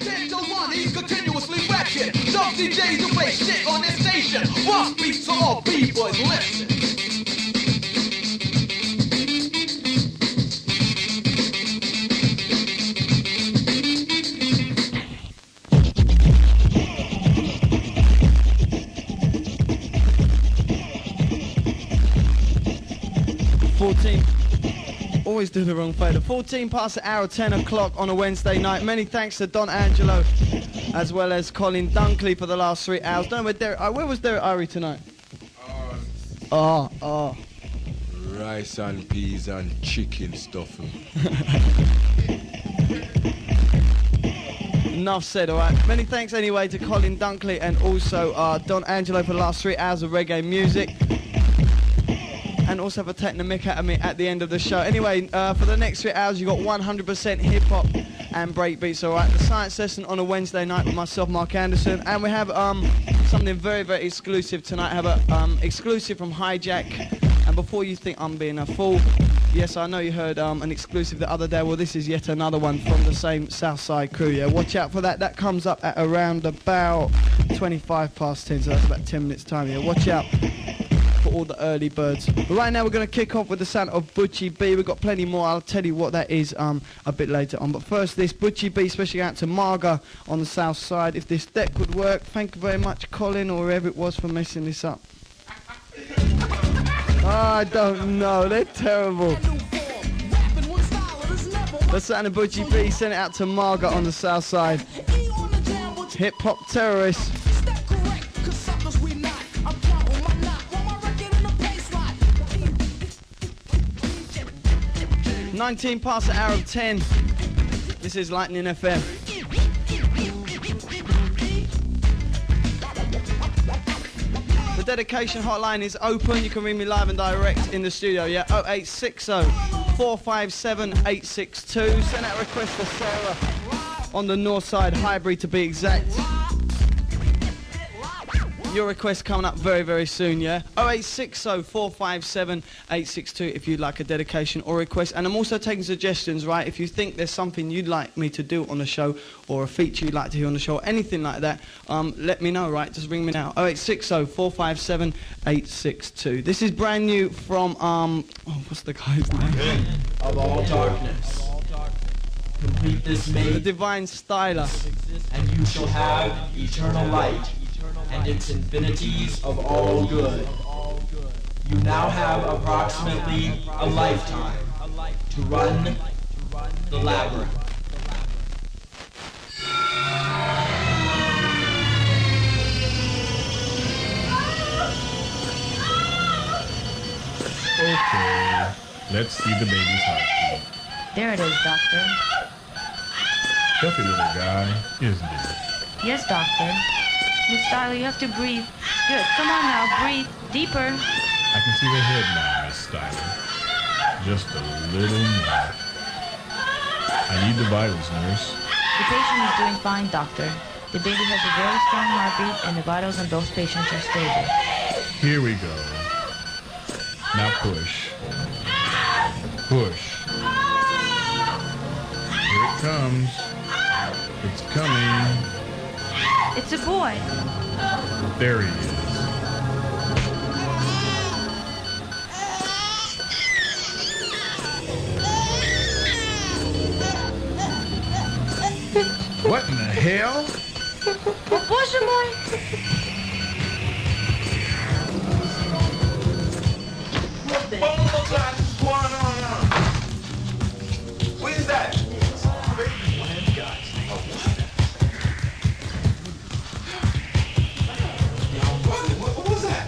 10 till 1, he's continuously wrecking. Some DJs who play shit on this station. Rock beats to all B-boys, listen. Always do the wrong fader. 14 past the hour, 10 o'clock on a Wednesday night. Many thanks to Don Angelo as well as Colin Dunkley for the last 3 hours. Don't know where Derek, where was Derek Irie tonight? Rice and peas and chicken stuffing. Enough said, alright. Many thanks anyway to Colin Dunkley and also Don Angelo for the last 3 hours of reggae music. And also for taking the mick out of me at the end of the show. Anyway, for the next 3 hours, you got 100% hip-hop and breakbeats, alright? The science lesson on a Wednesday night with myself, Mark Anderson. And we have something very, very exclusive tonight. I have an exclusive from Hijack. And before you think I'm being a fool, yes, I know you heard an exclusive the other day. Well, this is yet another one from the same Southside crew, yeah? Watch out for that. That comes up at around about 25 past 10, so that's about 10 minutes time, yeah? Watch out for all the early birds. But right now we're going to kick off with the sound of Butchie B. We've got plenty more. I'll tell you what that is a bit later on. But first this Butchie B, especially out to Marga on the south side. If this deck would work, thank you very much, Colin, or whoever it was, for messing this up. I don't know, they're terrible. The sound of Butchie B, send it out to Marga on the south side. Hip hop terrorists. 19 past the hour of 10. This is Lightning FM. The dedication hotline is open. You can ring me live and direct in the studio, yeah? 0860 457 862. Send out a request for Sarah on the north side, Highbury to be exact. Your request coming up very, very soon, yeah? 0860 457 862 if you'd like a dedication or request. And I'm also taking suggestions, right? If you think there's something you'd like me to do on the show or a feature you'd like to hear on the show, anything like that, let me know, right? Just ring me now. 0860 457 862. This is brand new from, what's the guy's name? Of all darkness. Complete this maze. The Divine Styler. And you shall have eternal light. And its infinities of all good. You now have approximately a lifetime to run the labyrinth. Okay, let's see the baby's heartbeat. There it is, Doctor. Healthy little guy, isn't it? Yes, Doctor. Miss Styler, you have to breathe. Good. Come on now, breathe deeper. I can see the head now, Miss Styler. Just a little more. I need the vitals, nurse. The patient is doing fine, Doctor. The baby has a very strong heartbeat and the vitals on both patients are stable. Here we go. Now push. Push. Here it comes. It's coming. It's a boy. There he is. What in the hell? Bоже мой! What the hell is going on now? What is that? What was that?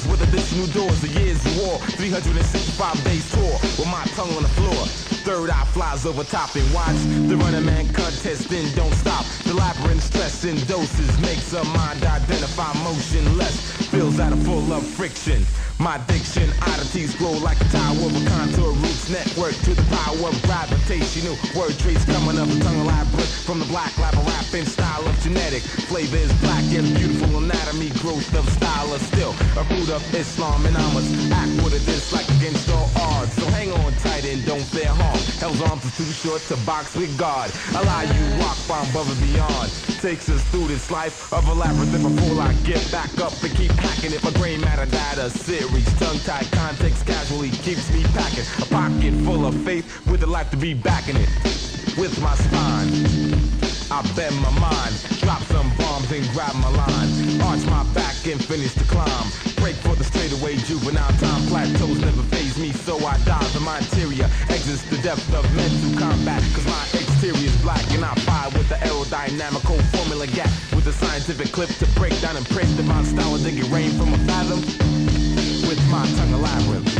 With additional doors, a year's war, 365 days tour, with my tongue on the floor. Third eye flies over top and watch the running man contest, then don't stop. The labyrinth stress in doses makes a mind identify motionless. Feels that are full of friction. My diction, oddities grow like a tower of a contour roots network to the power of gravitational word trace coming up a tongue labyrinth from the black lava rapping style of genetic flavor is black and beautiful anatomy growth of style is still a root of Islam and I must act with a dislike against all odds. So hang on tight and don't fear harm. Hell's arms are too short to box with God. Allow you rock bomb above and beyond. Takes us through this life of a labyrinth before I get back up and keep hacking it. My brain matter data series, tongue-tied context casually keeps me packing a pocket full of faith with the life to be backing it. With my spine, I bend my mind, drop some bombs and grab my line, arch my back and finish the climb. Break for the straightaway juvenile time, plateaus never faze me, so I dive in my interior, exits the depth of mental combat, cause my exterior is black and I fire with the aerodynamical formula gap, with the scientific clip to break down and print divine style and dig it rain from a fathom, with my tongue a labyrinth.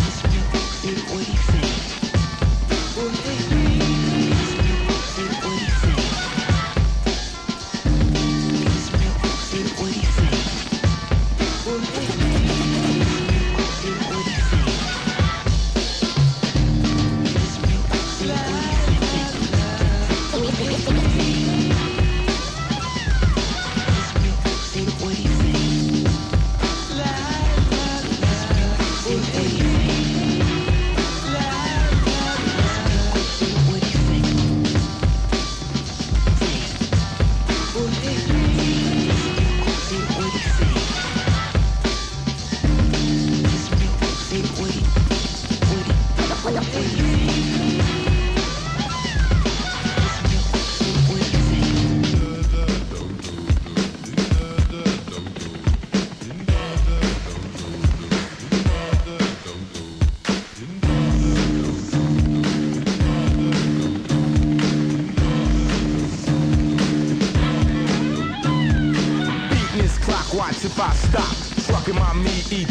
If I stop trucking my meat, you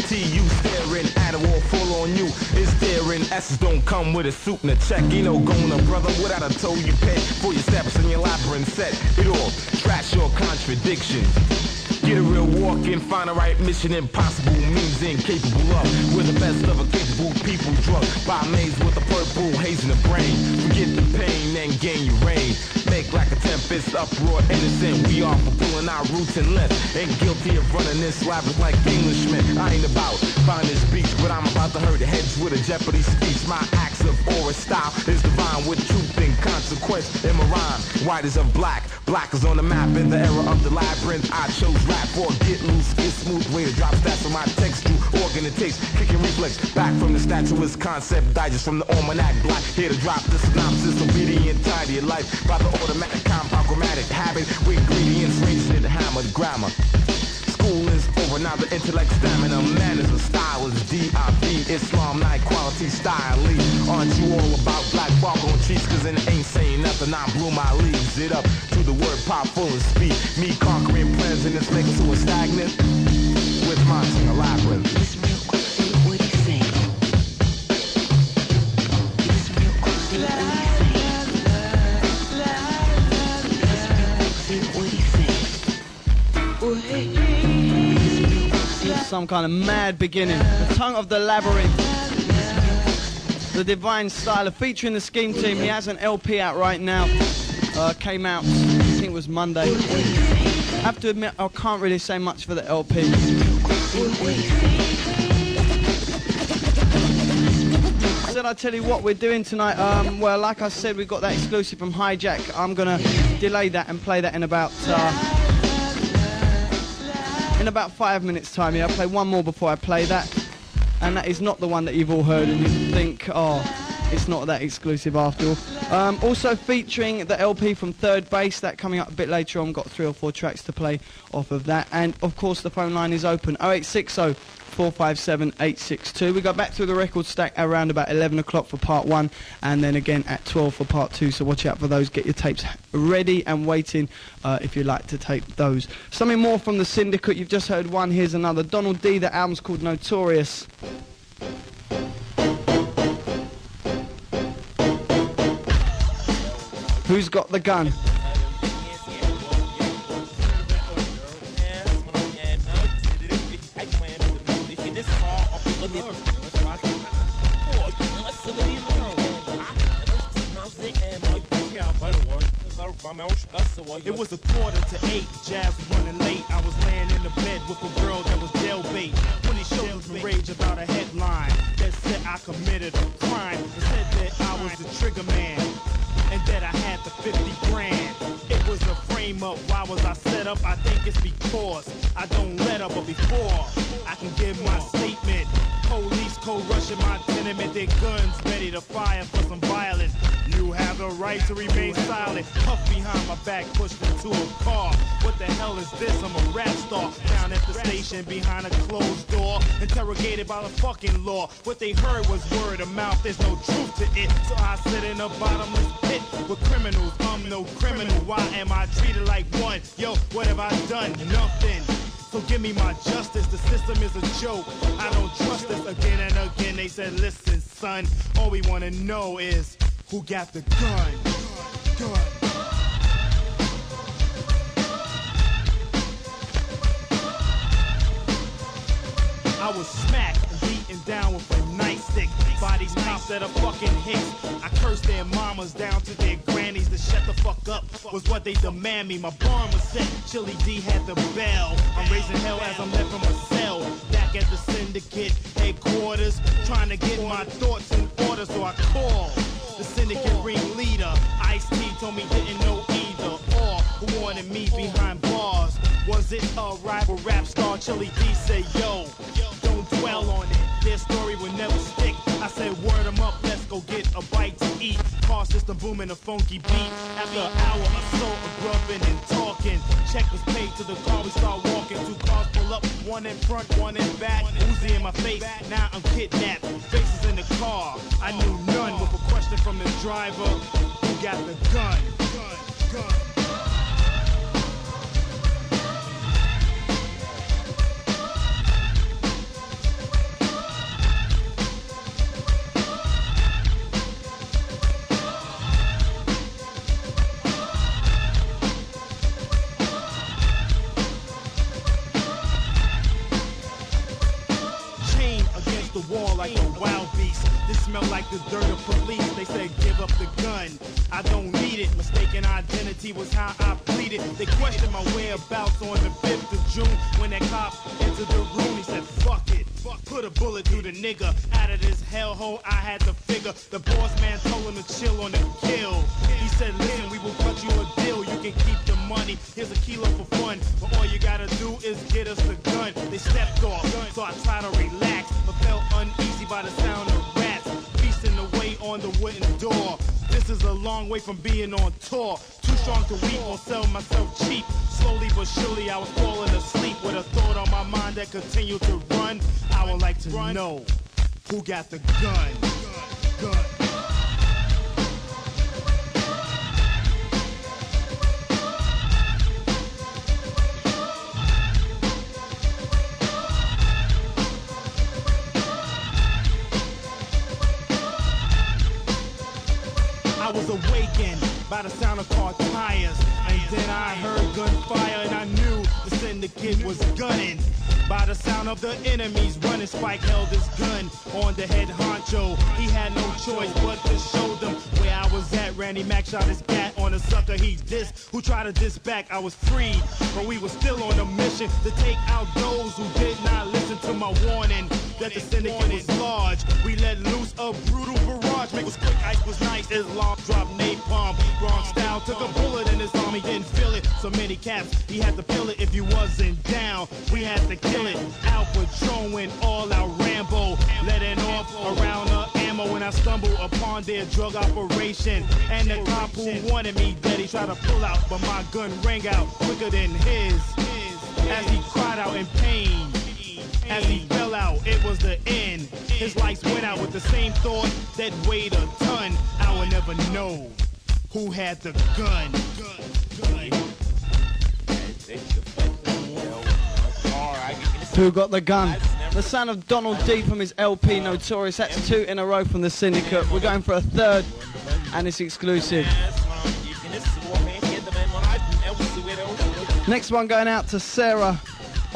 staring at a wall full on you. Is there in Essex don't come with a suit and a check. You know, going a brother without a toe you pay for your steps in your labyrinth set. It all trash your contradictions. Get a real walk and find the right mission. Impossible means incapable of. We're the best of a capable people drunk by maze with a purple haze in the brain. Forget the pain and gain your reign. Make like a tempest, uproar, innocent. We are for pulling our roots and left. Ain't guilty of running this labyrinth like Englishmen. I ain't about finding this beach, but I'm about to hurt heads with a Jeopardy speech. My acts of aura style is divine with truth and consequence in my rhyme. White is of black, black is on the map. In the era of the labyrinth, I chose rap for get loose, get smooth. Way to drop stats on my textual organ and taste. Kicking reflex back from the statuist concept. Digest from the almanac black. Here to drop the synopsis of the entirety of life. By the automatic compound grammatic habit with ingredients ranging in the hammer, the grammar. School is over, now the intellect, stamina, manners, and style is D.I.B. Islam, night quality, style. Aren't you all about black bark on cheeks? Cause it ain't saying nothing, I blew my leaves it up to the word pop full of speed. Me conquering plans and it's making so stagnant with my tongue a labyrinth. Some kind of mad beginning. The tongue of the labyrinth. The divine style of featuring the Scheme Team. He has an LP out right now. Came out, I think it was Monday. I have to admit, I can't really say much for the LP. Said I tell you what we're doing tonight. Well, like I said, we've got that exclusive from Hijack. I'm gonna delay that and play that in about 5 minutes time. Yeah, I'll play one more before I play that, and that is not the one that you've all heard and you think, oh, it's not that exclusive after all. Also featuring the LP from Third Base, that coming up a bit later on. Got 3 or 4 tracks to play off of that, and of course the phone line is open 0860 457 862. We go back through the record stack around about 11 o'clock for part 1, and then again at 12 for part 2, so watch out for those. Get your tapes ready and waiting if you like to tape those. Something more from the Syndicate. You've just heard one, here's another. Donald D, the album's called Notorious. Who's got the gun? It was 7:45, jazz was running late. I was laying in the bed with a girl that was jailbait. When he showed me rage about a headline that said I committed a crime and said that I was the trigger man and that I had the 50 grand. It was a frame up. Why was I set up? I think it's because I don't let up, but before I can give my statement, police co-rushing my tenement, their guns ready to fire for some violence. You have the right to remain silent. Puff behind my back, pushed into a car. What the hell is this? I'm a rap star. Down at the station behind a closed door, interrogated by the fucking law. What they heard was word of mouth. There's no truth to it. So I sit in a bottomless pit with criminals. I'm no criminal. Why am I treated like one? Yo, what have I done? Nothing. So give me my justice, the system is a joke. I don't trust this. Again and again they said, listen son, all we wanna know is who got the gun? I was smacked and beaten down with a nightstick. Bodies popped at a fucking hicks. I cursed their mamas down to their grannies to shut the fuck up was what they demand me. My barn was set, Chili D had the bell. I'm raising hell as I'm left from a cell. Back at the syndicate headquarters, trying to get my thoughts in order, so I called the syndicate ringleader. Ice-T told me didn't know either or who wanted me behind bars. Was it a rival rap star? Chili D said, yo, don't dwell on it. Their story would never stick. I said, word them up, let's go get a bite to eat. Car system booming, a funky beat. After an hour, I saw a grubbing and talking. Check was paid to the car, we start walking. Two cars pull up, one in front, one in back. Uzi in my face, now I'm kidnapped. Faces in the car, I knew none. With a question from the driver, who got the gun? Like a wild beast. This smell like the dirt of police. They said give up the gun. I don't need it. Mistaken identity was how I pleaded. They questioned my whereabouts on the 5th of June. When that cop entered the room, he said fuck it. Put a bullet through the nigga. Out of this hellhole I had to figure. The boss man told him to chill on the kill. He said listen, we will cut you a deal. You can keep the money. Here's a kilo for fun. But all you gotta do is get us the gun. They stepped off, so I tried to relax, but felt uneasy by the sound of rats feasting away on the wooden door. This is a long way from being on tour. Too strong to weep or sell myself cheap. Slowly but surely I was falling asleep with a thought on my mind that continued to run. I would like to know who got the gun. I was awakened by the sound of car tires, and then I heard gunfire and I knew the syndicate was gunning. By the sound of the enemies running, Spike held his gun on the head honcho. He had no choice but to show them where I was at. Randy Mac shot his cat on a sucker he dissed, who tried to diss back. I was freed, but we were still on a mission to take out those who did not listen to my warning that the syndicate was large. We let loose a brutal barrage. Make was quick, ice was nice. Islam dropped napalm. Bronx style took a bullet in his arm. He didn't feel it. So many caps, he had to peel it. If you wasn't down, we had to kill it. Out patrolling, all out Rambo, letting off around the ammo when I stumble upon their drug operation. And the cop who wanted me dead, he tried to pull out, but my gun rang out quicker than his. As he cried out in pain, as he fell out, it was the end. His lights went out with the same thought that weighed a ton. I would never know who had the gun. Who got the gun? The son of Donald D from his LP Notorious. That's 2 in a row from the Syndicate. We're going for a third, and it's exclusive. Next one going out to Sarah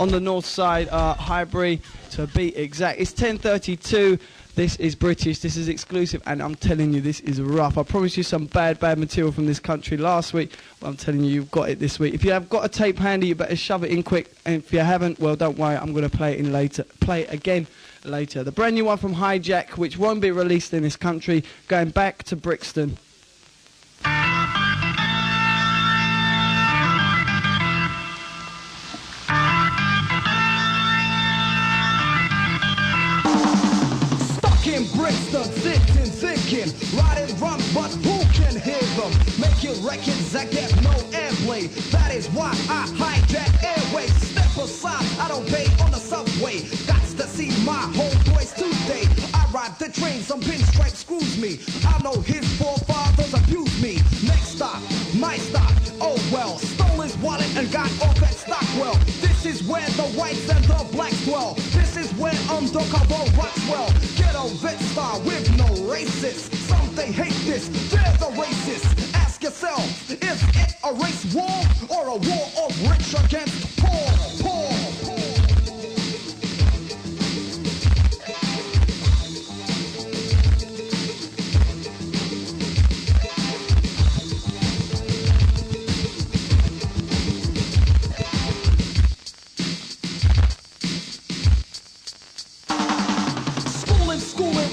on the north side, Highbury to be exact. It's 10:32. This is British, this is exclusive, and I'm telling you, this is rough. I promised you some bad material from this country last week, but I'm telling you, you've got it this week. If you have got a tape handy, you better shove it in quick, and if you haven't, well, don't worry, I'm going to play it again later. The brand new one from Hijack, which won't be released in this country, going back to Brixton. In Brixton, sitting, thinking, riding run, but who can hear them? Making records that get no airplay. That is why I hijack airways. Step aside, I don't pay on the subway. Got to see my homeboys today. I ride the train, some pinstripe screws me. I know his forefathers abused me. Next stop, my stop, oh well. Stole his wallet and got off at Stockwell. This is where the whites and the blacks dwell. This is where undercover rocks well. Get a vet star with no racist. Some they hate this, they're the racist. Ask yourself, is it a race war or a war of rich against poor?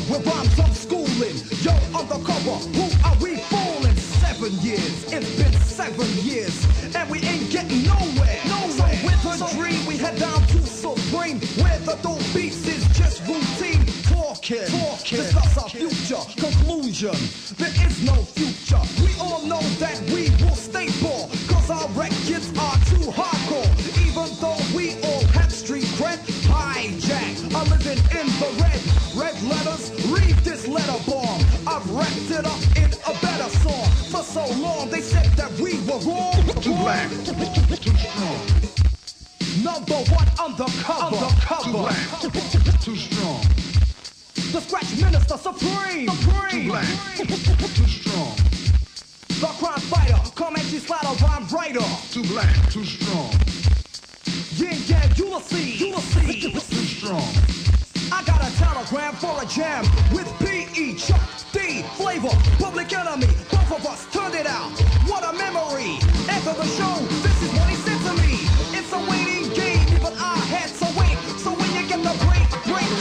With rhymes I'm schooling, yo, undercover, who are we fooling? 7 years, it's been 7 years, and we ain't getting nowhere. So with a dream, we head down to Supreme, where the dope beats is just routine. Talking, discuss our future, conclusion, there is no future. We all know that we will stay poor, cause our records are too hardcore. Even though we all have street cred, hijack, are living in the red letters, read this letter bomb. I've wrapped it up in a better song. For so long they said that we were wrong. Too black, too strong. Number one undercover. Too black, too strong. The scratch minister supreme. Too black, too strong. The crime fighter, Comanche slider, rhyme writer. Too black, too strong. Yin yang, Ulysses. Too strong. I got a telegram for a jam with P.E. Chuck D. Flavor, Public Enemy. Both of us turned it out. What a memory. After the show, this is what he said to me. It's a waiting game, even I had to wait. So when you get the break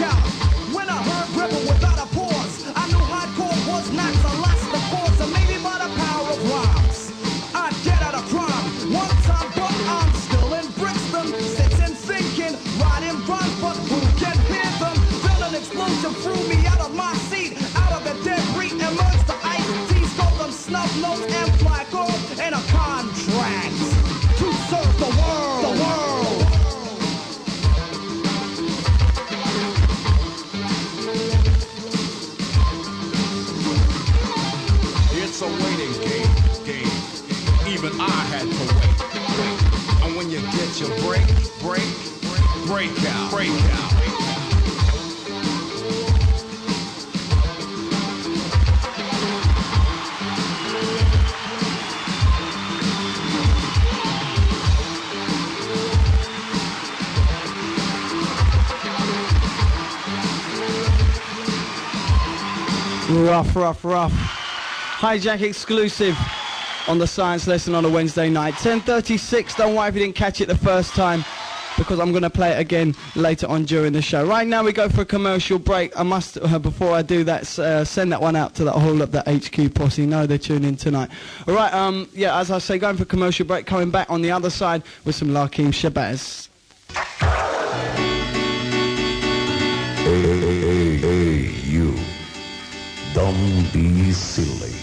out. When I heard Rebel without a pause, I knew hardcore was not the last of cause. And maybe by the power of rhymes, I'd get out of crime one time, but I'm still in Brixton. Sitting, thinking, riding run, but who can hear them? Explosion threw me out of my seat. Out of the debris emerged the ice teas, golden snub notes and fly gold and a contract to serve the world. It's a waiting game. Even I had to wait. And when you get your break out. Rough. Hijack exclusive on the science lesson on a Wednesday night. 10:36. Don't worry if you didn't catch it the first time, because I'm going to play it again later on during the show. Right now we go for a commercial break. I must, before I do that, send that one out to the whole of the HQ posse. Know they're tuning in tonight. All right, yeah, as I say, going for a commercial break, coming back on the other side with some Lakeem Shabazz. Hey, you. Don't be silly.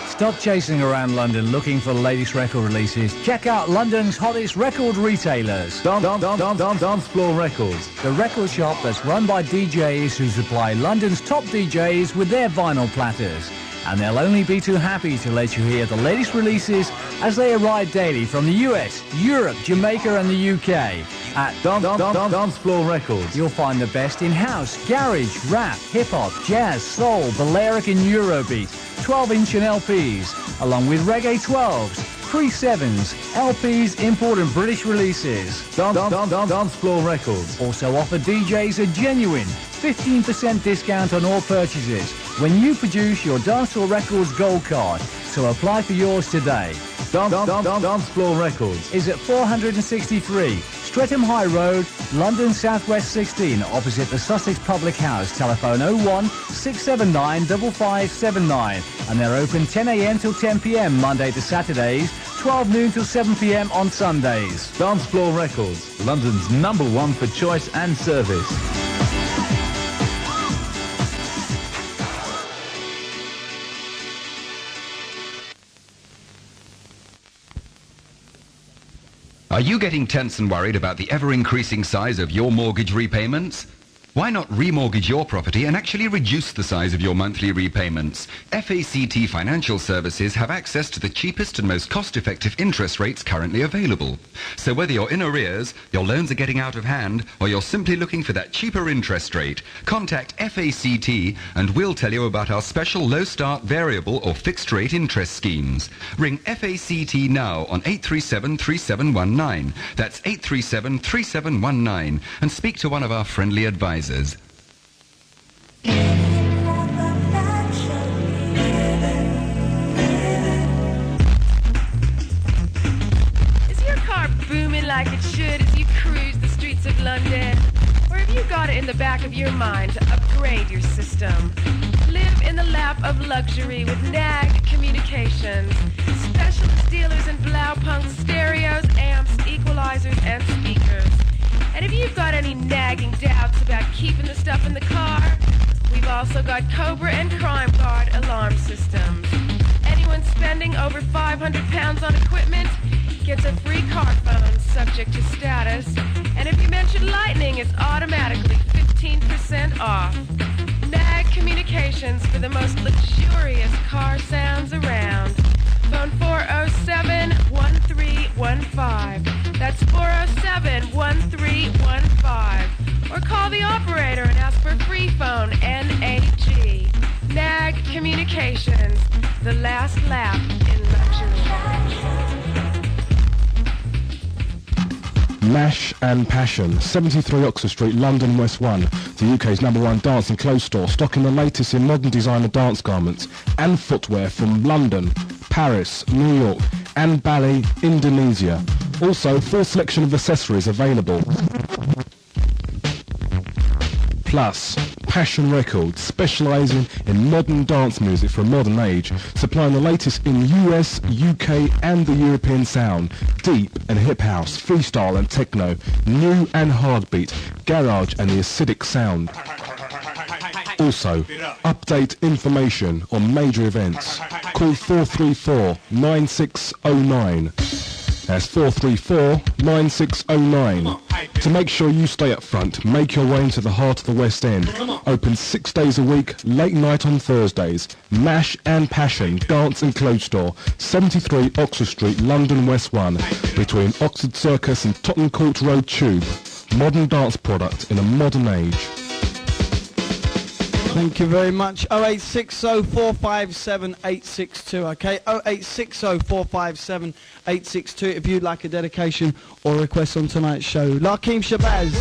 Stop chasing around London looking for the latest record releases. Check out London's hottest record retailers. Dance Floor Records, the record shop that's run by DJs who supply London's top DJs with their vinyl platters. And they'll only be too happy to let you hear the latest releases as they arrive daily from the US, Europe, Jamaica and the UK. At Dance Floor Records, you'll find the best in house, garage, rap, hip-hop, jazz, soul, Balearic and Eurobeat, 12-inch and LPs, along with reggae 12s, pre-7s, LPs, import and British releases. Dance Floor Records also offer DJs a genuine 15% discount on all purchases when you produce your Dance Floor Records Gold Card. So apply for yours today. Dance Floor Records is at 463 Streatham High Road, London Southwest 16, opposite the Sussex Public House. Telephone 01 679 5579. And they're open 10 a.m. till 10 p.m. Monday to Saturdays, 12 noon till 7 p.m. on Sundays. Dance Floor Records, London's #1 for choice and service. Are you getting tense and worried about the ever-increasing size of your mortgage repayments? Why not remortgage your property and actually reduce the size of your monthly repayments? FACT Financial Services have access to the cheapest and most cost-effective interest rates currently available. So whether you're in arrears, your loans are getting out of hand, or you're simply looking for that cheaper interest rate, contact FACT and we'll tell you about our special low-start variable or fixed-rate interest schemes. Ring FACT now on 837-3719. That's 837-3719 and speak to one of our friendly advisors. Is your car booming like it should as you cruise the streets of London? Or have you got it in the back of your mind to upgrade your system? Live in the lap of luxury with NAG Communications. Specialist dealers in Blaupunkt stereos, amps, equalizers, and speakers. And if you've got any nagging doubts about keeping the stuff in the car, we've also got Cobra and Crime Guard alarm systems. Anyone spending over £500 on equipment gets a free car phone subject to status. And if you mention Lightning, it's automatically 15% off. NAG Communications for the most luxurious car sounds around. Phone 407-1315. That's 407-1315. Or call the operator and ask for free phone NAG. NAG Communications, the last lap in luxury. Mash and Passion, 73 Oxford Street, London W1, the UK's #1 dance and clothes store, stocking the latest in modern designer dance garments and footwear from London, Paris, New York and Bali, Indonesia. Also, full selection of accessories available. Plus, Passion Records, specialising in modern dance music for a modern age, supplying the latest in US, UK and the European sound, deep and hip house, freestyle and techno, new and hard beat, garage and the acidic sound. Also, update information on major events. Call 434-9609. That's 434-9609. To make sure you stay up front, make your way into the heart of the West End. Open 6 days a week, late night on Thursdays. Mash and Passion Dance and Clothes Store, 73 Oxford Street, London W1, between Oxford Circus and Tottenham Court Road Tube. Modern dance product in a modern age. Thank you very much. 0860 457 862, okay? 0860 457 862 if you'd like a dedication or request on tonight's show. Lakeem Shabazz.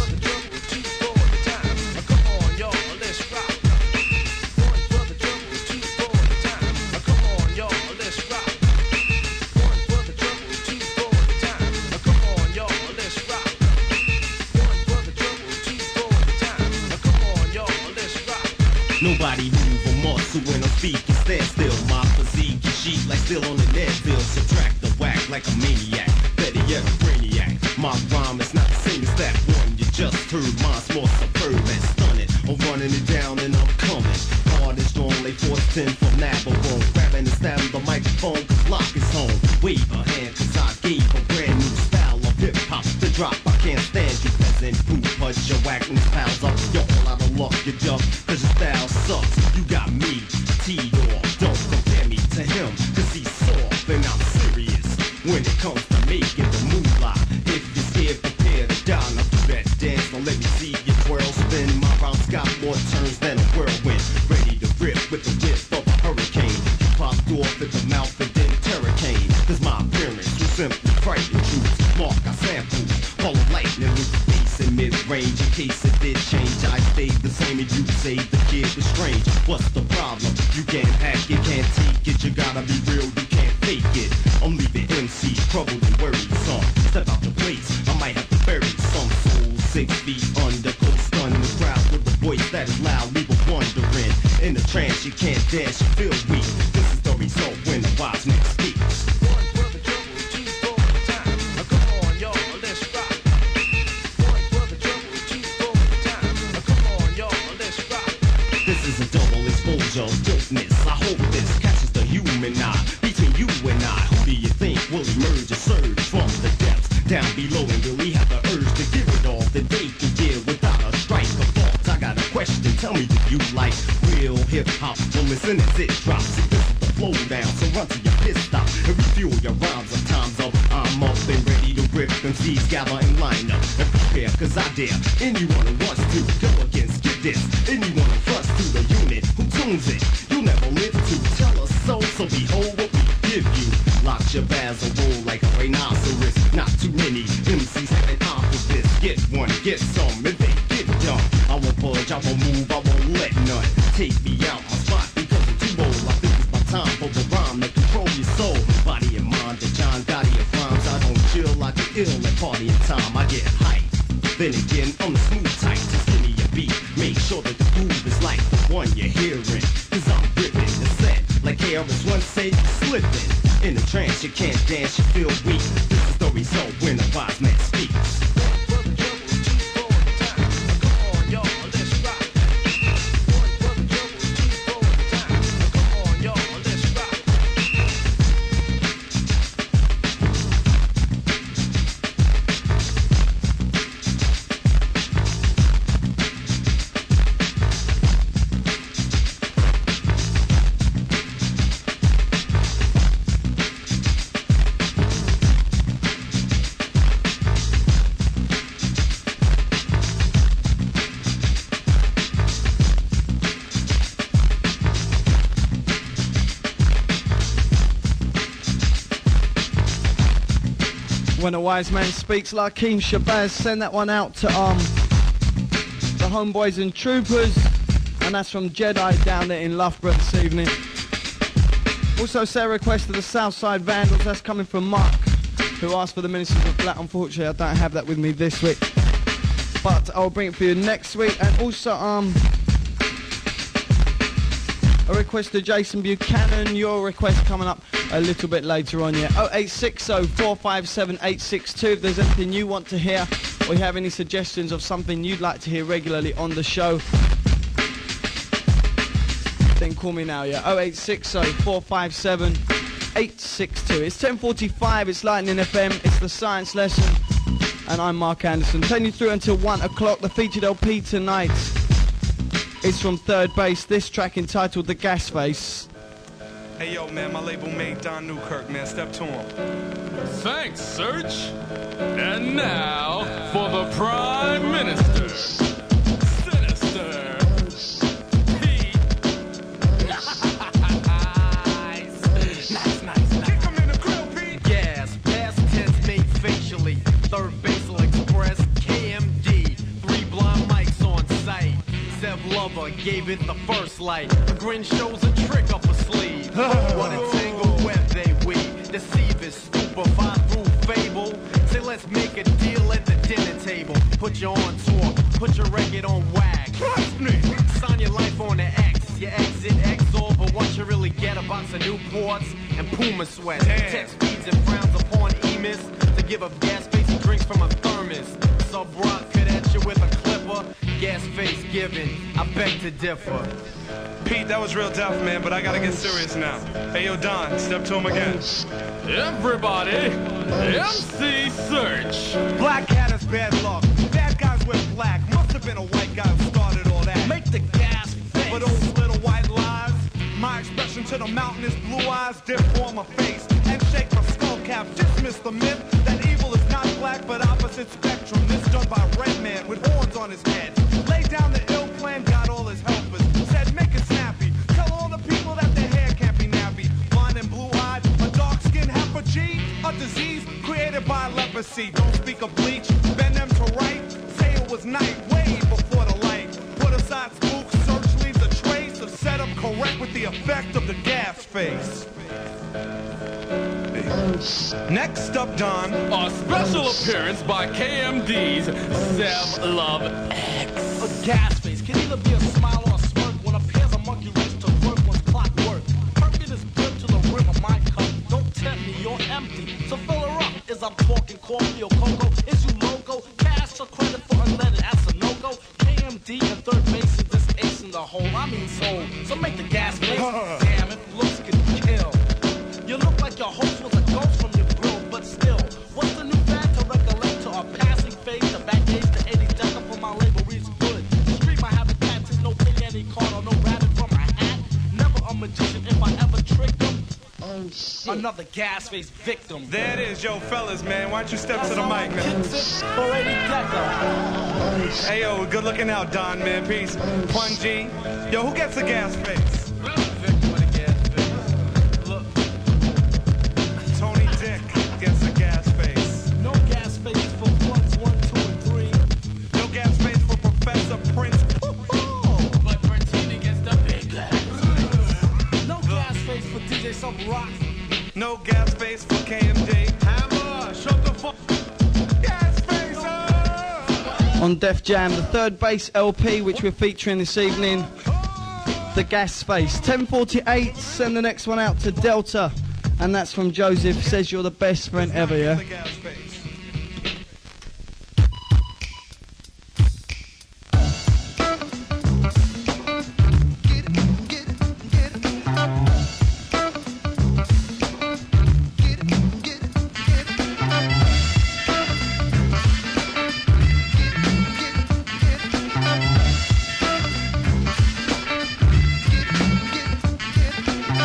Nobody move a muscle when I'm speaking, stand still. My physique is sheet like still on the net field. Subtract the whack like a maniac, better yet a brainiac. My rhyme is not the same as that one you just heard. Mine's more superb and stunning. I'm running it down and I'm coming. Hard and strong, lay 4-10 from Navarone. Grabbing and stabbing the microphone, cause lock is home. Wave a hand, cause I gave a brand new style of hip-hop. The drop, I can't stand you peasant poop. But your whackness piles up, you're all out of luck, you dumb. Cause your style sucks, you got me teed off. Don't compare me to him, cause he's soft and I'm serious when it comes to making the moolah. If you're scared, prepare to die. Now do that dance, now let me see your twirl spin. My rhymes got more turns than a whirlwind. Ready to rip with the whip of a hurricane. You popped off at the mouth and then terracane. Cause my appearance claiming you saved the kid was strange. What's the problem? You can't hack it, can't take it. You gotta be real, you can't fake it. Only the MC troubled and worried some. Step out the place, I might have to bury some soul 6 feet under. Cold stun the crowd with a voice that is loud, leave a wondering. In the trance, you can't dance, you feel weak. This is the result when the wise man speaks. This is a double exposure of dopeness. I hope this catches the human eye. Between you and I, who do you think will emerge a surge from the depths down below and really have the urge to give it all that they can give without a strike of thoughts? I got a question, tell me, do you like real hip-hop? Well, listen as it drops. See, this is the flow down, so run to your pit stop and refuel your rhymes of time's up. I'm up and ready to rip them seeds, gather and line up and prepare, cause I dare anyone who wants to go against, get this. Anyone who fronts to the unit who tunes it, you'll never live to tell us so. So behold what we give you. Lock your bags and roll like a rhinoceros. Not too many MCs have an opposite. Get one, get some, and they get done. I won't budge, I won't move, I won't let none take me out my spot because I'm too old. I think it's my time for the rhyme to control your soul, body and mind. The John Gotti of rhymes. I don't chill like an ill at party in time. I get hyped. Then again, I'm the smooth type. Just give me a beat. Make sure that the groove is like the one you're hearing. Cause I'm ripping the set like KRS-One say, slipping. In a trance, you can't dance, you feel weak. This is the result when a wise man speaks. When a wise man speaks, Lakeem Shabazz, send that one out to the Homeboys and Troopers, and that's from Jedi down there in Loughborough this evening. Also, say a request to the Southside Vandals, that's coming from Mark, who asked for the Ministers of Black. Unfortunately, I don't have that with me this week, but I'll bring it for you next week. And also, a request to Jason Buchanan, your request coming up a little bit later on, yeah. 0860 457 862. If there's anything you want to hear, or you have any suggestions of something you'd like to hear regularly on the show, then call me now, yeah. 0860 457 862. It's 10:45, it's Lightning FM, it's the Science Lesson, and I'm Mark Anderson. Taking you through until 1 o'clock. The featured LP tonight is from Third Base, this track entitled The Gas Face. Hey yo, man, my label mate Don Newkirk, man, step to him. Thanks, Search. And now for the Prime Minister. Sinister. Pete. Nice. Kick him in the grill, Pete. Gas, past tense made facially. Third Basal Express, KMD. 3 blind mics on site. Sev Lover gave it the first light. A grin shows a trick up a sleeve. What a tangled web they weave. Deceive is stupefied through fable. Say let's make a deal at the dinner table. Put you on tour, put your record on wax. Trust me. Sign your life on the X. You exit Exor, but what you really get a box of Newports and Puma sweats. Text speeds and frowns upon Emis to give up gas face drinks from a thermos. Sub-rock cadet you with a clipper. Gas face given, I beg to differ. Pete, that was real tough, man, but I gotta get serious now. Hey yo, Don, step to him again. Everybody, MC Search. Black cat is bad luck. Bad guys wear black. Must have been a white guy who started all that. Make the gas face. For those little white lies, my expression to the mountainous blue eyes dip on my face and shake my skull cap. Dismiss the myth that evil is not black but opposite spectrum. This done by a red man with horns on his head. Lay down the ill plan, got all his helpers. Said make it snappy. Tell all the people that their hair can't be nappy. Blind and blue-eyed, a dark-skinned heifer G, a disease created by leprosy. Don't speak of bleach, bend them to right. Say it was night, way before the light. Put aside the effect of the gas face. Next up, Don. A special appearance by KMD's Zev Love X. A gas face can either be a smile or a smirk when a pair's a monkey race to work one's clockwork. Perkin is built to the rim of my cup. Don't tempt me, you're empty. So fill her up. Is I'm talking coffee or cocoa? Is you logo? Cash or credit for unleaded? That's a no-go. KMD and third base is this ace in the hole. I mean soul. So make the gas face. Damn it, looks can kill. You look like your host was a ghost from your grill, but still, what's the new fad to recollect to a passing phase? The back age to 80 decker for my label reads good. The street might have a tattoo, no pig any card or no rabbit from a hat. Never a magician if I ever trick them. Oh shit. Another gas face victim. There it is, yo, fellas, man. Why don't you step to the mic, man? Hey, yo, good looking out, Don, man. Peace. Pun G. Yo, who gets a gas face? Tony Dick gets a gas face. No gas face for ones 1, 2, and 3. No gas face for Professor Prince. But Bertini gets the big gas. No gas face for DJ Sub Rock. No gas face for KMD. Hammer, shut the fuck. Gas face. On Def Jam, the third bass LP, which we're featuring this evening, the Gas Space. 10:48. Send the next one out to Delta. And that's from Joseph. Says you're the best friend ever, yeah?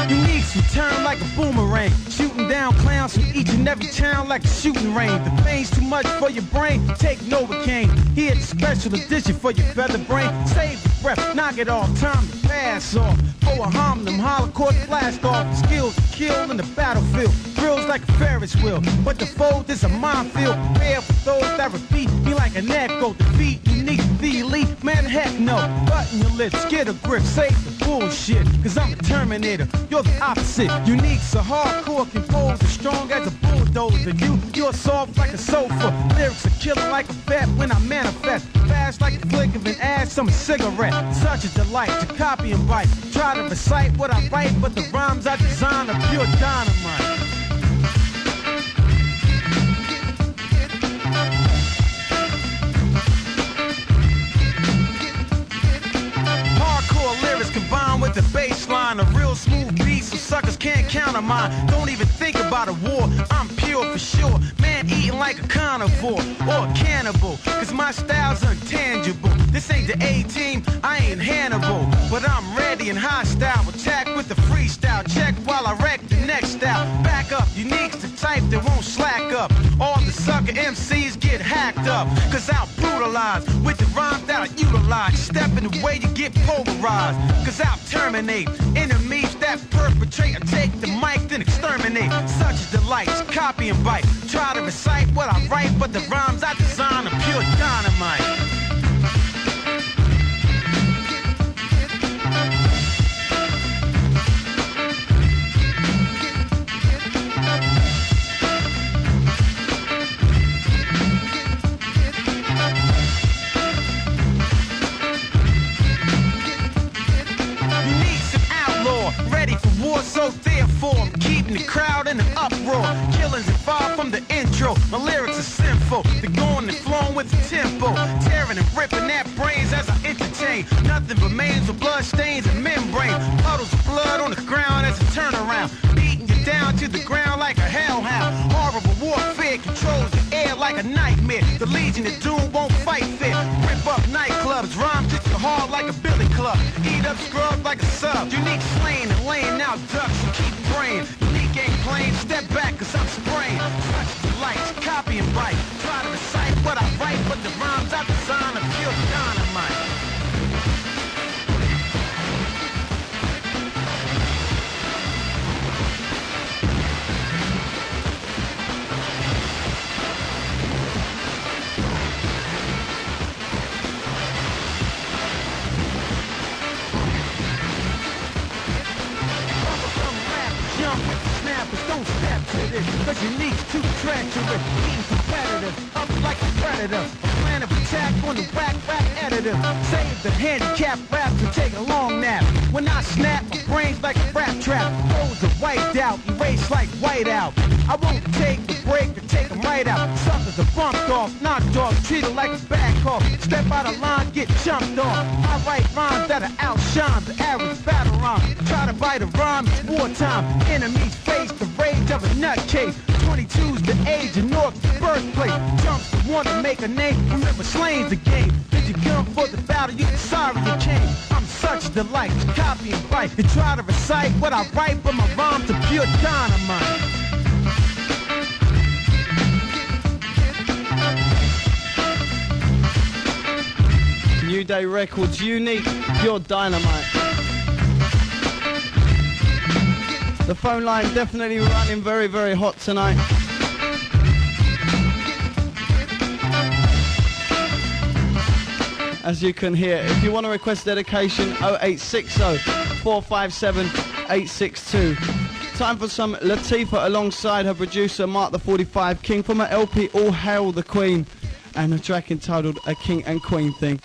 Uniques return like a boomerang, shooting down clowns from each and every town like a shooting range. The pain's too much for your brain, take Novocaine. Here's a special edition for your feather brain. Save your breath, knock it off, time to pass off. For a hominem, holocaust blast off. The skills to kill in the battlefield. Thrills like a Ferris wheel, but the fold is a minefield. Prepare for those that repeat me like an echo. Defeat unique, the elite, man, heck no. Button your lips, get a grip, save the bullshit. Cause I'm a Terminator, you're the opposite. Unique's a hardcore composer, strong as a bulldozer. You're soft like a sofa. Lyrics are killing like a vet when I manifest. Fast like the flick of an ass, I'm a cigarette. Such a delight to copy and write. Try to recite what I write, but the rhymes I design are pure dynamite. Hardcore lyrics combined with the bass line, a real smooth beat so suckers can't counter mine. Don't even think about a war, I'm pure for sure. Man eating like a carnivore or a cannibal, cause my style's intangible. This ain't the A-team, I ain't Hannibal, but I'm ready and hostile. Attack with the freestyle, check while I wreck the next style. Back up, Unique's the type that won't slack up. All the sucker MCs get hacked up, cause I'll brutalize with the rhymes that I utilize. Step in the way you get polarized, cause I'll terminate enemies that perpetrate. I take the mic then exterminate. Such a delight, copy and bite. Try to recite what I write, but the rhymes I design are pure dynamite. War, so therefore I'm keeping the crowd in an uproar. Killings are far from the intro. My lyrics are sinful, they're going and flowing with the tempo. Tearing and ripping at brains as I entertain. Nothing remains but blood stains and membrane. Puddles of blood on the ground as I turn around. Beating you down to the ground like a hellhound. Horrible warfare controls the air like a nightmare. The Legion of Doom won't fight fair. Rip up nightclubs, rhymes hit you hard like a billy club. Eat up scrubs like a sub. Unique slaying and laying out ducks and keep praying. Unique ain't playing, step back cause I'm spraying. Touch the lights, copy and write. Try to recite what I write, but the rhymes I design are pure dynamite. don't step to this, cause unique's too treacherous. Being competitive, up like a predator. A plan of attack on the whack rap editor. Save the handicap rap to take a long nap. When I snap, my brain's like a rap trap. Those are wiped out, erased like whiteout. I won't take the break or take them right out. Suckers are bumped off, knocked off, treated like a back off. Step out of line, get jumped off. I write rhymes that'll outshine the average battle rhyme. Try to bite a rhyme, it's wartime. Enemies face the rage of a nutcase. 22's the age of North's birthplace. Jumps to want to make a name, remember slaying's a game. Did you come for the battle, you sorry you came. I'm such delight, copy and write. And try to recite what I write, but my rhymes are pure dynamite. New Day Records, unique, pure dynamite. The phone line definitely running very, very hot tonight. As you can hear, if you want to request dedication, 0860 457 862. Time for some Latifah alongside her producer Mark the 45 King from her LP All Hail the Queen, and a track entitled A King and Queen Thing.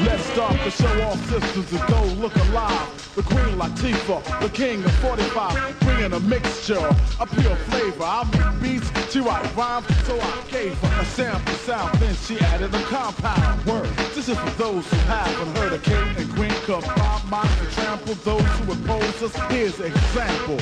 Let's start the show off, sisters, and go look alive. The Queen Latifah, the King of 45, bringing a mixture, a pure flavor. I make beats, she write rhymes, so I gave her a sample sound. Then she added a compound word. This is for those who haven't heard a King and Queen combine minds to trample those who oppose us. Here's an example.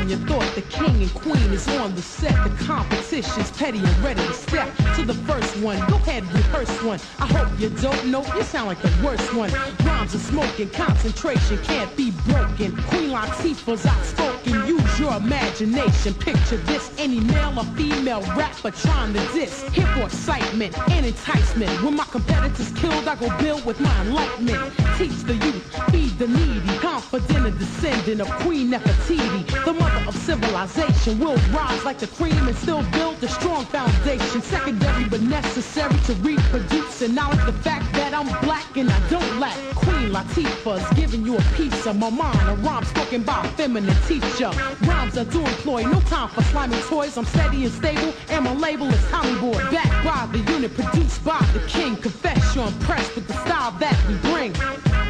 You thought the king and queen is on the set. The competition's petty and ready to step to the first one. Go ahead, rehearse one. I hope you don't know, you sound like the worst one. Rhymes are smoking, concentration can't be broken. Queen Latifah's outspoken, use your imagination. Picture this, any male or female rapper trying to diss. Here for excitement and enticement. When my competitors killed, I go build with my enlightenment. Teach the youth, feed the needy. Confident and descendant of Queen Nefertiti, the mother of civilization, will rise like the cream and still build a strong foundation. Secondary but necessary to reproduce, and knowledge the fact that I'm black and I don't lack. Queen Latifah's giving you a piece of my mind. A rhyme spoken by a feminine teacher. Rhymes I do employ, no time for slimy toys. I'm steady and stable, and my label is Hollywood. Backed by the unit, produced by the king. Confess you're impressed with the style that we bring.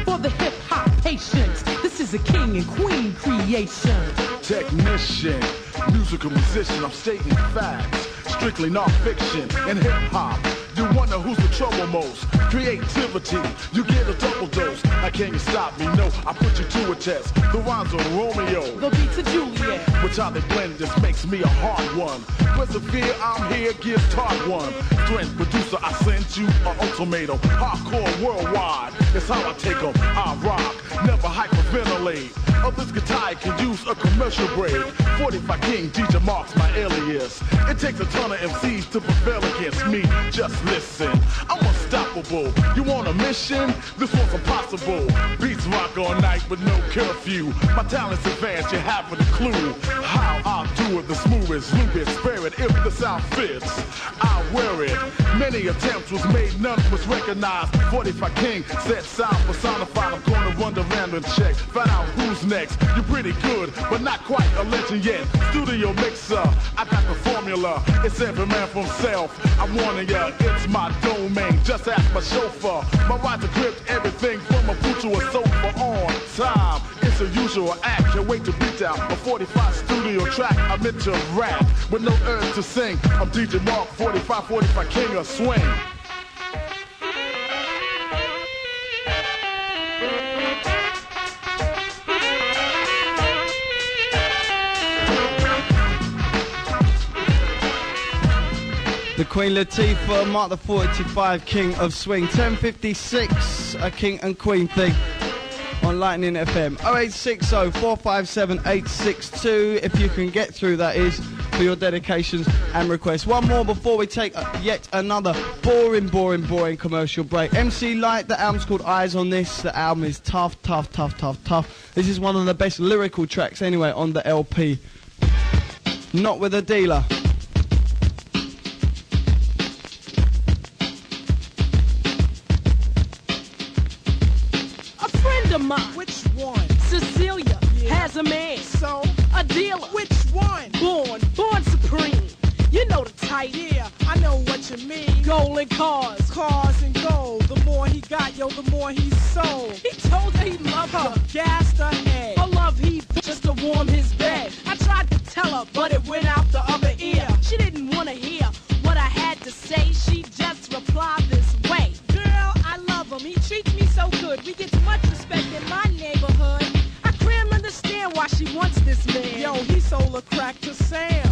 For the hip-hop patience, this is a king and queen creation. Technician, musical musician, I'm stating facts. Strictly non-fiction and hip-hop. You wonder who's the trouble most. Creativity, you get a double dose. How can you stop me? No, I put you to a test. The rhymes are Romeo, the beats of Juliet. Which how they blend just makes me a hard one. Persevere, I'm here, give taught one. Strength producer, I sent you an ultimatum. Hardcore worldwide, it's how I take them. I rock, never hyperventilate. Of this guitar, I can use a commercial break. 45 King, DJ Mark's my alias. It takes a ton of MCs to prevail against me. Just listen, I'm unstoppable. You want a mission? This one's impossible. Beats rock all night with no curfew. My talent's advanced, you haven't a clue. How I do it, the smoothest, lupus spirit. If the sound fits, I wear it. Many attempts was made, none was recognized. 45 King said sound personified. I'm gonna run the random check, find out who's next. You're pretty good, but not quite a legend yet. Studio mixer, I got the formula. It's every man for himself. I'm warning ya, it's my domain. Just ask my chauffeur. My right to grip everything from a boot to a sofa on time. It's a usual act. Can't wait to beat out a 45 studio track. I meant to rap with no urge to sing. I'm DJ Mark, 45 King of Swing. The Queen Latifah, Mark the 45 King of Swing. 10:56, a King and Queen thing on Lightning FM. 0860 457 862. If you can get through, that is. for your dedications and requests. One more before we take yet another boring commercial break. MC Light, the album's called Eyes on This. The album is tough. This is one of the best lyrical tracks anyway on the LP. Not With a Dealer. A friend of mine. Which one? Cecilia has a man. So? A dealer. Which one? Born supreme. You know the type. Yeah, I know what you mean. Gold and cars. Cars and gold. The more he got, yo, the more he sold. He told her he loved her. Gassed her head. Her love he just to warm his bed. I tried to tell her, but it went out the other ear. She didn't want to hear what I had to say. She just replied this way. Girl, I love him. He treats me so good. We get much respect in my neighborhood. I can't understand why she wants this man. Yo, he sold a crack to Sam.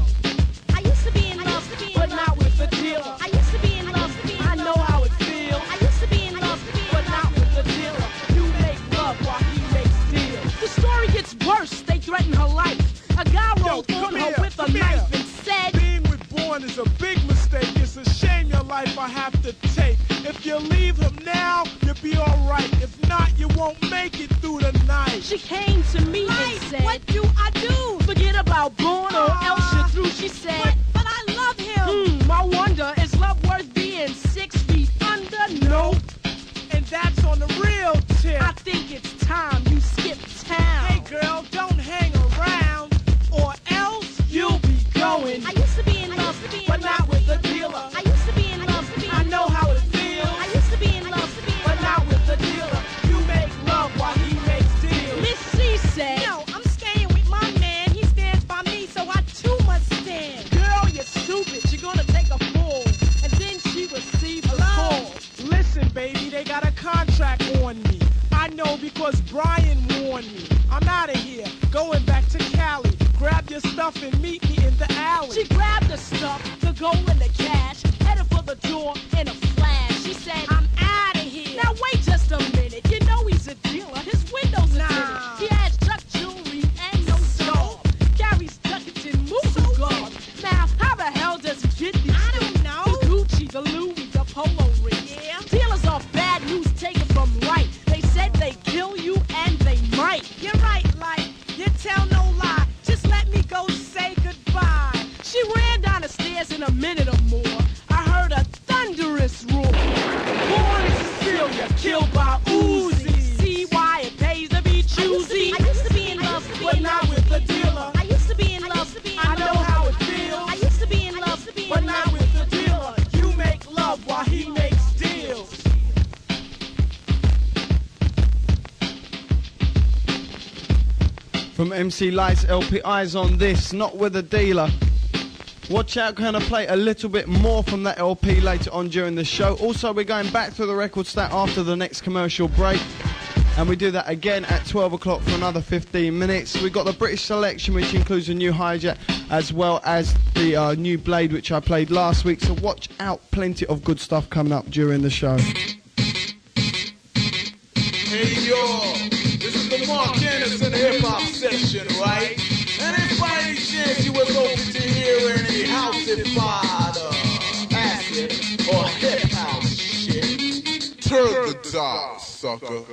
I used to be in love, but not with the dealer. I used to be in love. I know how it feels. I used to be in love, but not with the dealer. You make love while he makes deals. The story gets worse. They threaten her life. A guy rolled on her with a knife and said, being with Born is a big mistake. It's a shame your life I have to take. If you leave him now, you'll be alright. If not, you won't make it through the night. She came to me and said, what do I do? Forget about Born or else you're through. She said, but I love him. I wonder, is love worth being 6 feet under? Nope. And that's on the real tip. I think it's time you skip town. Hey girl, don't hang around, or else you'll be going. I used to be in love, but not with the dealer. I used to be in love, I know how it feels. I used to be in love, but not with the dealer. You make love while he makes deals. Miss C said, no, I'm staying with my man. He stands by me, so I too must stand. Girl, you're stupid. You're gonna take a fall. And then she received a call. Listen, baby, they got a contract on me. I know because Brian warned me. I'm out of here, going back to Cali. Grab your stuff and meet me in the alley. She grabbed the stuff, the gold and the cash, headed for the door in a flash. She said, I'm out of here. Now wait just a minute. You know he's a dealer. His windows are tinted. He has Chuck jewelry and no job. Carries ducats and movie guards. Now, how the hell does he get these? I don't know. The Gucci, the Louis, the Polo ring. Yeah. Dealers are bad news taken from right. They said they kill you and they might. You're right, like, you tell no lie. Just let me go say goodbye. She ran down the stairs in a minute or more. I heard a thunderous roar. Born in Cecilia, killed by Uzi. See why it pays to be choosy. I used to be in love, but not with the dealer. I used to be in love, I know how it feels. I used to be in love, but not with the dealer. You make love while he makes deals. From MC Light's LP, Eyes on This, Not With a Dealer. Watch out, gonna play a little bit more from that LP later on during the show. Also, we're going back through the record stack after the next commercial break. And we do that again at 12 o'clock for another 15 minutes. We've got the British selection, which includes a new hijack, as well as the new Blade, which I played last week. So watch out, plenty of good stuff coming up during the show. Hey yo, this is the Mark Anderson hip hop section, right? And if by any chance you was open to hearing any house-ified, acid, or hip house shit, turn the dial, sucker.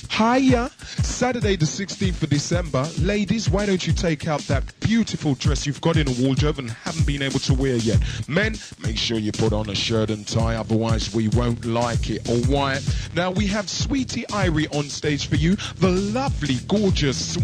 Hiya! Saturday the 16th of December. Ladies, why don't you take out that beautiful dress you've got in a wardrobe and haven't been able to wear yet? Men, make sure you put on a shirt and tie, otherwise we won't like it, alright? Now we have Sweetie Irie on stage for you, the lovely, gorgeous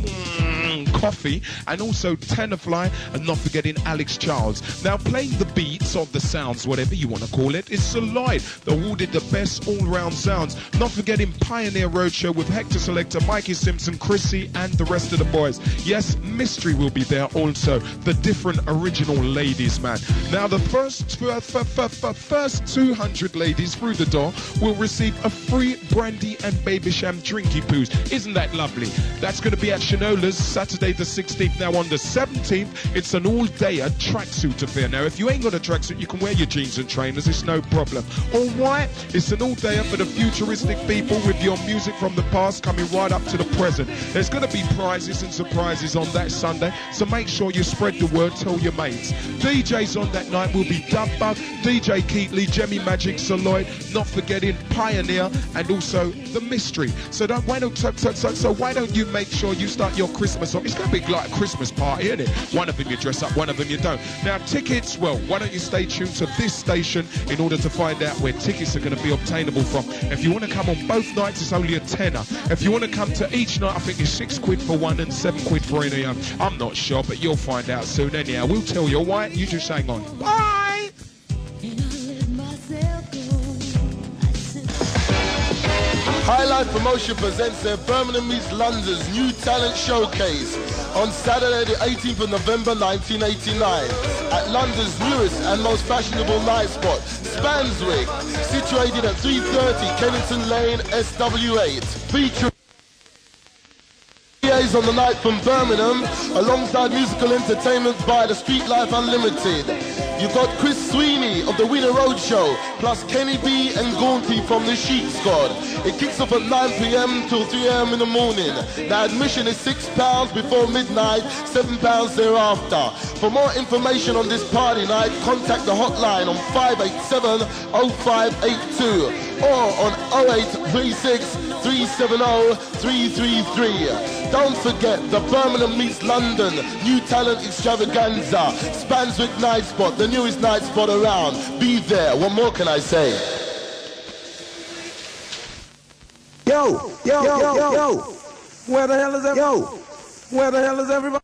Coffee, and also Tenafly, and not forgetting Alex Charles. Now playing the beats or the sounds, whatever you want to call it, is Solide, the awarded the best all-round sounds. Not forgetting Pioneer Roadshow with Hector Selector, Mikey Simpson, Chrissy, and the rest of the boys. Yes, Mystery will be there also, the different original ladies, man. Now the first 200 ladies through the door will receive a free brandy and baby sham drinky poos. Isn't that lovely? That's going to be at Shinola's Saturday the 16th. Now on the 17th, it's an all-dayer tracksuit affair. Now if you ain't got a tracksuit, you can wear your jeans and trainers, it's no problem. All right, it's an all-dayer for the futuristic people with your music from the past coming right up to the present. There's going to be prizes and surprises on that Sunday, so make sure you spread the word, tell your mates. DJs on that night will be Dubbug, DJ Keatley, Jemmy Magic, Soloid, not forgetting Pioneer, and also The Mystery. So why don't you make sure you start your Christmas off? It's going to be like a Christmas party, isn't it? One of them you dress up, one of them you don't. Now tickets, well, why don't you stay tuned to this station in order to find out where tickets are going to be obtainable from. If you want to come on both nights, it's only a tenner. If you want to come to each night, I think it's £6 for one and £7 for any other. I'm not sure, but you'll find out soon anyhow. We'll tell you, all right? You just hang on. Bye! High Life Promotion presents their Birmingham meets London's New Talent Showcase on Saturday the 18th of November 1989 at London's newest and most fashionable night spot, Spanswick, situated at 330 Kennington Lane, SW8. Featuring DJs on the night from Birmingham, alongside musical entertainment by the Street Life Unlimited. You've got Chris Sweeney of the Wiener Road Show, plus Kenny B and Gaunty from the Chic Squad. It kicks off at 9 p.m. till 3 a.m. in the morning. Now admission is £6 before midnight, £7 thereafter. For more information on this party night, contact the hotline on 587-0582 or on 0836 370 333. Don't forget the Birmingham meets London New Talent Extravaganza, Spanswick Night Spot, the newest night spot around. Be there. What more can I say? Yo, where the hell is everybody?